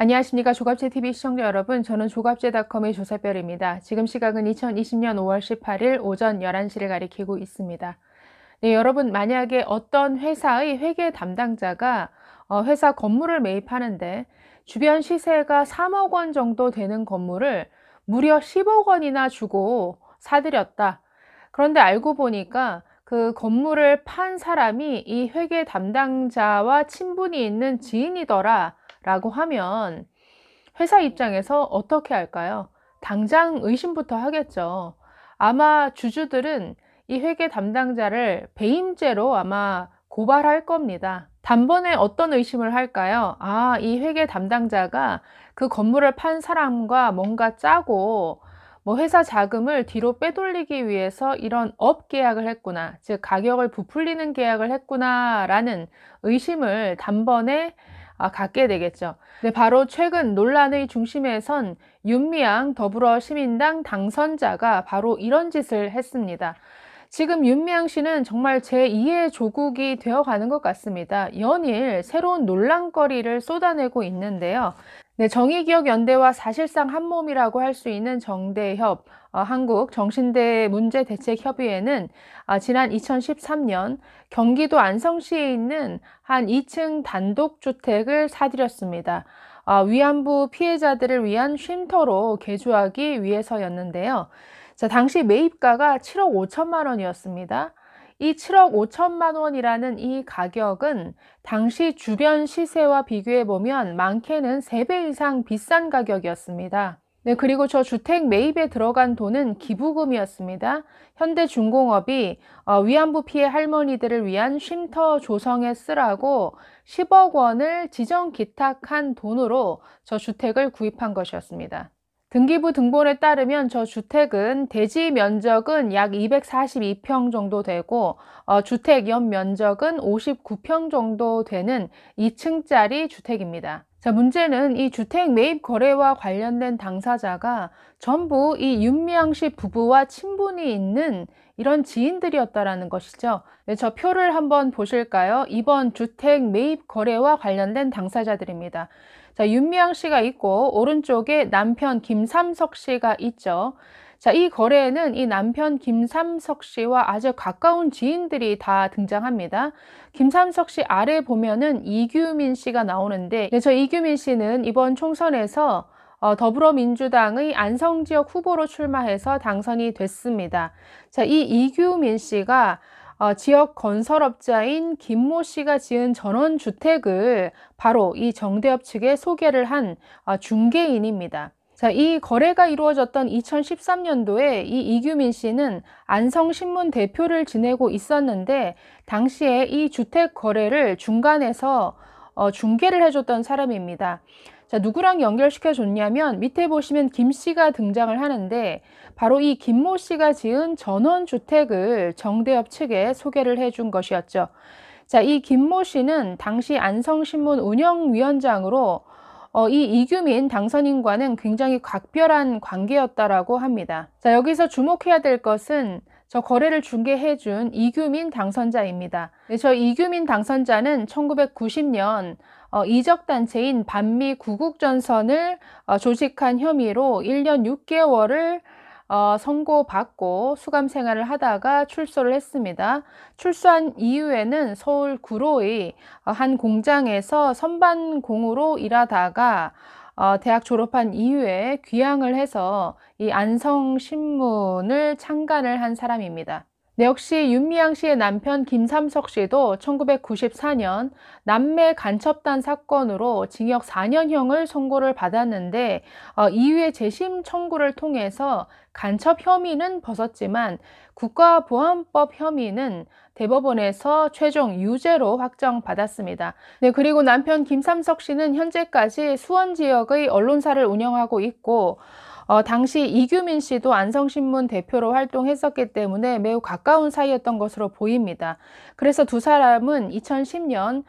안녕하십니까. 조갑제TV 시청자 여러분. 저는 조갑제닷컴의 조사별입니다. 지금 시각은 2020년 5월 18일 오전 11시를 가리키고 있습니다. 네, 여러분, 만약에 어떤 회사의 회계 담당자가 회사 건물을 매입하는데 주변 시세가 3억 원 정도 되는 건물을 무려 10억 원이나 주고 사들였다. 그런데 알고 보니까 그 건물을 판 사람이 이 회계 담당자와 친분이 있는 지인이더라 라고 하면 회사 입장에서 어떻게 할까요? 당장 의심부터 하겠죠. 아마 주주들은 이 회계 담당자를 배임죄로 아마 고발할 겁니다. 단번에 어떤 의심을 할까요? 아, 이 회계 담당자가 그 건물을 판 사람과 뭔가 짜고 회사 자금을 뒤로 빼돌리기 위해서 이런 업 계약을 했구나. 즉, 가격을 부풀리는 계약을 했구나 라는 의심을 단번에 갖게 되겠죠. 네, 바로 최근 논란의 중심에 선 윤미향 더불어시민당 당선자가 바로 이런 짓을 했습니다. 지금 윤미향 씨는 정말 제2의 조국이 되어가는 것 같습니다. 연일 새로운 논란거리를 쏟아내고 있는데요. 네, 정의기억연대와 사실상 한몸이라고 할 수 있는 정대협, 한국정신대문제대책협의회는 지난 2013년 경기도 안성시에 있는 한 2층 단독주택을 사들였습니다. 위안부 피해자들을 위한 쉼터로 개조하기 위해서였는데요. 자, 당시 매입가가 7억 5천만 원이었습니다. 이 7억 5천만 원이라는 이 가격은 당시 주변 시세와 비교해 보면 많게는 3배 이상 비싼 가격이었습니다. 네, 그리고 저 주택 매입에 들어간 돈은 기부금이었습니다. 현대중공업이 위안부 피해 할머니들을 위한 쉼터 조성에 쓰라고 10억 원을 지정 기탁한 돈으로 저 주택을 구입한 것이었습니다. 등기부 등본에 따르면 저 주택은 대지 면적은 약 242평 정도 되고 주택 연 면적은 59평 정도 되는 2층짜리 주택입니다. 자, 문제는 이 주택 매입 거래와 관련된 당사자가 전부 이 윤미향 씨 부부와 친분이 있는 이런 지인들이었다라는 것이죠. 네, 저 표를 한번 보실까요? 이번 주택 매입 거래와 관련된 당사자들입니다. 자, 윤미향 씨가 있고 오른쪽에 남편 김삼석 씨가 있죠. 자, 이 거래에는 이 남편 김삼석 씨와 아주 가까운 지인들이 다 등장합니다. 김삼석 씨 아래 보면은 이규민 씨가 나오는데, 네, 저 이규민 씨는 이번 총선에서 더불어민주당의 안성 지역 후보로 출마해서 당선이 됐습니다. 자, 이 이규민 씨가 지역 건설업자인 김모 씨가 지은 전원주택을 바로 이 정대협 측에 소개를 한 중개인입니다. 자, 이 거래가 이루어졌던 2013년도에 이 이규민 씨는 안성신문 대표를 지내고 있었는데 당시에 이 주택 거래를 중간에서 중개를 해줬던 사람입니다. 자, 누구랑 연결시켜 줬냐면 밑에 보시면 김 씨가 등장을 하는데 바로 이 김모 씨가 지은 전원주택을 정대협 측에 소개를 해준 것이었죠. 자, 이 김모 씨는 당시 안성신문 운영위원장으로 이 이규민 당선인과는 굉장히 각별한 관계였다라고 합니다. 자, 여기서 주목해야 될 것은 저 거래를 중개해준 이규민 당선자입니다. 네, 저 이규민 당선자는 1990년 이적단체인 반미 구국전선을 조직한 혐의로 1년 6개월을 선고받고 수감 생활을 하다가 출소를 했습니다. 출소한 이후에는 서울 구로의 한 공장에서 선반공으로 일하다가 대학 졸업한 이후에 귀향을 해서 이 안성신문을 창간을 한 사람입니다. 네, 역시 윤미향 씨의 남편 김삼석 씨도 1994년 남매 간첩단 사건으로 징역 4년형을 선고를 받았는데 이후에 재심 청구를 통해서 간첩 혐의는 벗었지만 국가보안법 혐의는 대법원에서 최종 유죄로 확정받았습니다. 네, 그리고 남편 김삼석 씨는 현재까지 수원 지역의 언론사를 운영하고 있고 당시 이규민 씨도 안성신문 대표로 활동했었기 때문에 매우 가까운 사이였던 것으로 보입니다. 그래서 두 사람은 2010년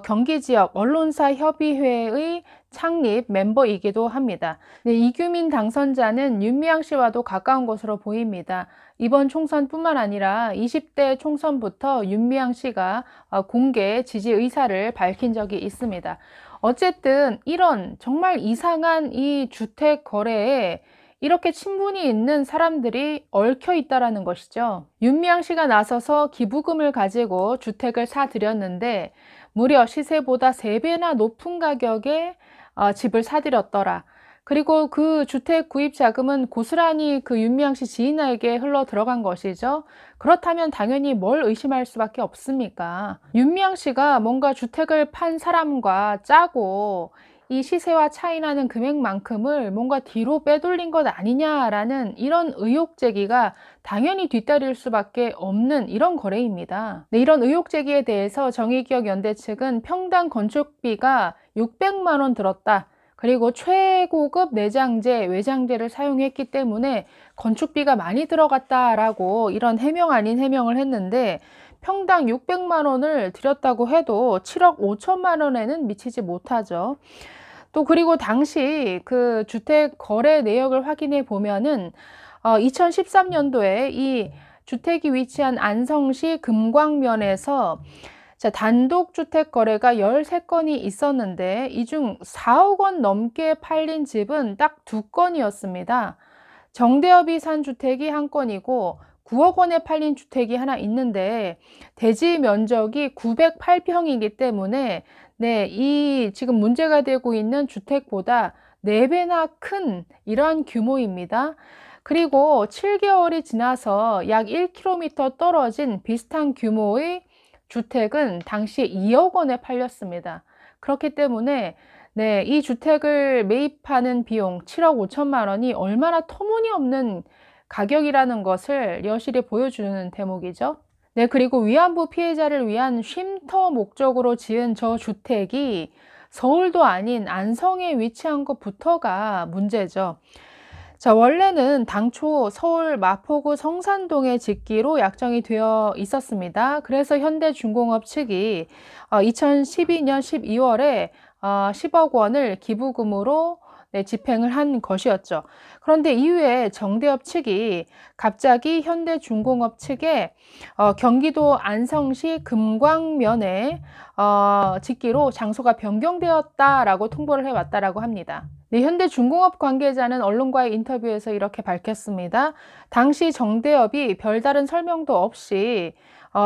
경기 지역 언론사 협의회의 창립 멤버이기도 합니다. 네, 이규민 당선자는 윤미향 씨와도 가까운 것으로 보입니다. 이번 총선뿐만 아니라 20대 총선부터 윤미향 씨가 공개 지지 의사를 밝힌 적이 있습니다. 어쨌든 이런 정말 이상한 이 주택 거래에 이렇게 친분이 있는 사람들이 얽혀 있다라는 것이죠. 윤미향 씨가 나서서 기부금을 가지고 주택을 사들였는데 무려 시세보다 3배나 높은 가격에 집을 사들였더라. 그리고 그 주택 구입 자금은 고스란히 그 윤미향 씨 지인에게 흘러 들어간 것이죠. 그렇다면 당연히 뭘 의심할 수밖에 없습니까? 윤미향 씨가 뭔가 주택을 판 사람과 짜고 이 시세와 차이 나는 금액만큼을 뭔가 뒤로 빼돌린 것 아니냐라는 이런 의혹 제기가 당연히 뒤따를 수밖에 없는 이런 거래입니다. 네, 이런 의혹 제기에 대해서 정의기억연대 측은 평당 건축비가 600만 원 들었다. 그리고 최고급 내장재, 외장재를 사용했기 때문에 건축비가 많이 들어갔다라고 이런 해명 아닌 해명을 했는데 평당 600만 원을 들였다고 해도 7억 5천만 원에는 미치지 못하죠. 또 그리고 당시 그 주택 거래 내역을 확인해 보면은 2013년도에 이 주택이 위치한 안성시 금광면에서 단독 주택 거래가 13건이 있었는데 이 중 4억 원 넘게 팔린 집은 딱 2건이었습니다. 정대협이 산 주택이 1건이고 9억 원에 팔린 주택이 하나 있는데 대지 면적이 908평이기 때문에 네, 이 지금 문제가 되고 있는 주택보다 4배나 큰 이러한 규모입니다. 그리고 7개월이 지나서 약 1km 떨어진 비슷한 규모의 주택은 당시에 2억 원에 팔렸습니다. 그렇기 때문에 네, 이 주택을 매입하는 비용 7억 5천만 원이 얼마나 터무니없는 가격이라는 것을 여실히 보여주는 대목이죠. 네, 그리고 위안부 피해자를 위한 쉼터 목적으로 지은 저 주택이 서울도 아닌 안성에 위치한 것부터가 문제죠. 자, 원래는 당초 서울 마포구 성산동에 짓기로 약정이 되어 있었습니다. 그래서 현대중공업 측이 2012년 12월에 10억 원을 기부금으로 네, 집행을 한 것이었죠. 그런데 이후에 정대협 측이 갑자기 현대중공업 측에 경기도 안성시 금광면에 짓기로 장소가 변경되었다라고 통보를 해왔다라고 합니다. 네, 현대중공업 관계자는 언론과의 인터뷰에서 이렇게 밝혔습니다. 당시 정대협이 별다른 설명도 없이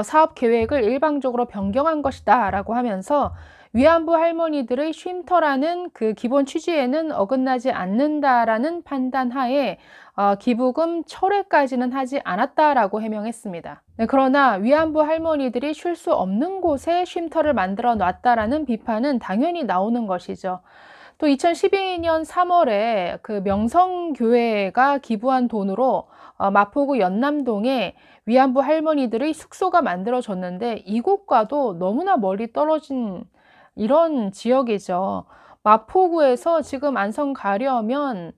사업 계획을 일방적으로 변경한 것이다 라고 하면서 위안부 할머니들의 쉼터라는 그 기본 취지에는 어긋나지 않는다라는 판단하에 기부금 철회까지는 하지 않았다라고 해명했습니다. 네, 그러나 위안부 할머니들이 쉴 수 없는 곳에 쉼터를 만들어 놨다라는 비판은 당연히 나오는 것이죠. 또 2012년 3월에 그 명성교회가 기부한 돈으로 마포구 연남동에 위안부 할머니들의 숙소가 만들어졌는데 이곳과도 너무나 멀리 떨어진 이런 지역이죠. 마포구에서 지금 안성 가려면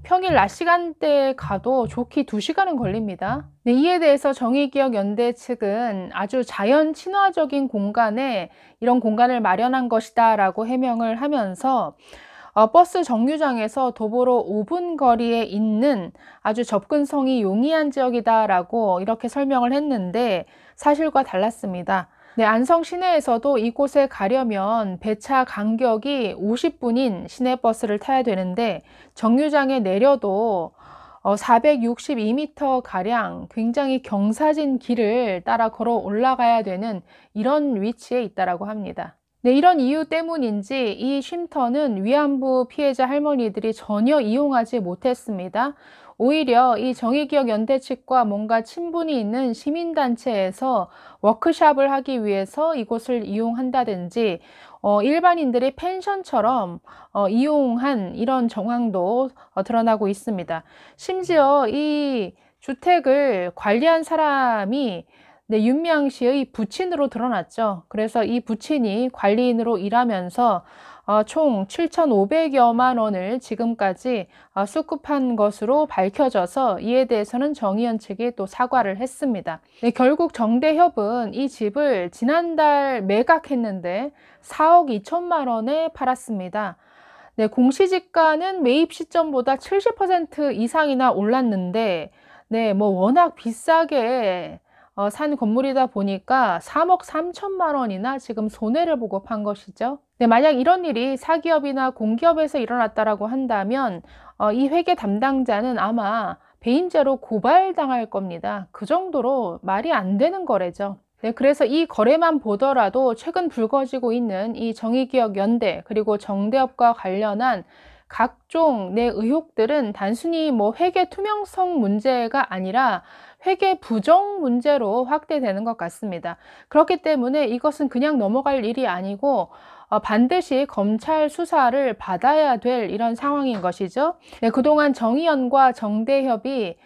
평일 낮 시간대에 가도 좋게 2시간은 걸립니다. 네, 이에 대해서 정의기억연대 측은 아주 자연 친화적인 공간에 이런 공간을 마련한 것이다 라고 해명을 하면서 버스 정류장에서 도보로 5분 거리에 있는 아주 접근성이 용이한 지역이다 라고 이렇게 설명을 했는데 사실과 달랐습니다. 네, 안성 시내에서도 이곳에 가려면 배차 간격이 50분인 시내버스를 타야 되는데 정류장에 내려도 462m 가량 굉장히 경사진 길을 따라 걸어 올라가야 되는 이런 위치에 있다라고 합니다. 네, 이런 이유 때문인지 이 쉼터는 위안부 피해자 할머니들이 전혀 이용하지 못했습니다. 오히려 이 정의기억연대 측과 뭔가 친분이 있는 시민단체에서 워크숍을 하기 위해서 이곳을 이용한다든지 일반인들이 펜션처럼 이용한 이런 정황도 드러나고 있습니다. 심지어 이 주택을 관리한 사람이 네, 윤미향 씨의 부친으로 드러났죠. 그래서 이 부친이 관리인으로 일하면서 총 7,500여만 원을 지금까지 수급한 것으로 밝혀져서 이에 대해서는 정의연 측이 또 사과를 했습니다. 네, 결국 정대협은 이 집을 지난달 매각했는데 4억 2천만 원에 팔았습니다. 네, 공시지가는 매입 시점보다 70% 이상이나 올랐는데 네, 뭐 워낙 비싸게 산 건물이다 보니까 3억 3천만 원이나 지금 손해를 보고 판 것이죠. 네, 만약 이런 일이 사기업이나 공기업에서 일어났다라고 한다면 이 회계 담당자는 아마 배임죄로 고발당할 겁니다. 그 정도로 말이 안 되는 거래죠. 네, 그래서 이 거래만 보더라도 최근 불거지고 있는 이 정의기억연대 그리고 정대협과 관련한 각종 내 의혹들은 단순히 뭐 회계 투명성 문제가 아니라 회계 부정 문제로 확대되는 것 같습니다. 그렇기 때문에 이것은 그냥 넘어갈 일이 아니고 반드시 검찰 수사를 받아야 될 이런 상황인 것이죠. 네, 그동안 정의연과 정대협이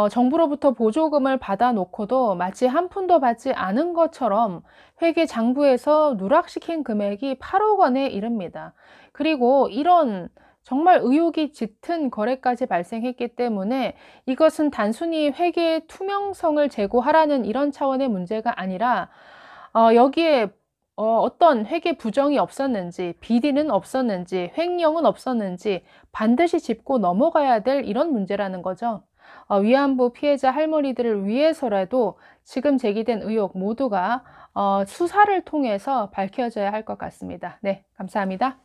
정부로부터 보조금을 받아놓고도 마치 한 푼도 받지 않은 것처럼 회계 장부에서 누락시킨 금액이 8억 원에 이릅니다. 그리고 이런 정말 의혹이 짙은 거래까지 발생했기 때문에 이것은 단순히 회계의 투명성을 제고하라는 이런 차원의 문제가 아니라 여기에 어떤 회계 부정이 없었는지, 비리는 없었는지, 횡령은 없었는지 반드시 짚고 넘어가야 될 이런 문제라는 거죠. 위안부 피해자 할머니들을 위해서라도 지금 제기된 의혹 모두가 수사를 통해서 밝혀져야 할 것 같습니다. 네, 감사합니다.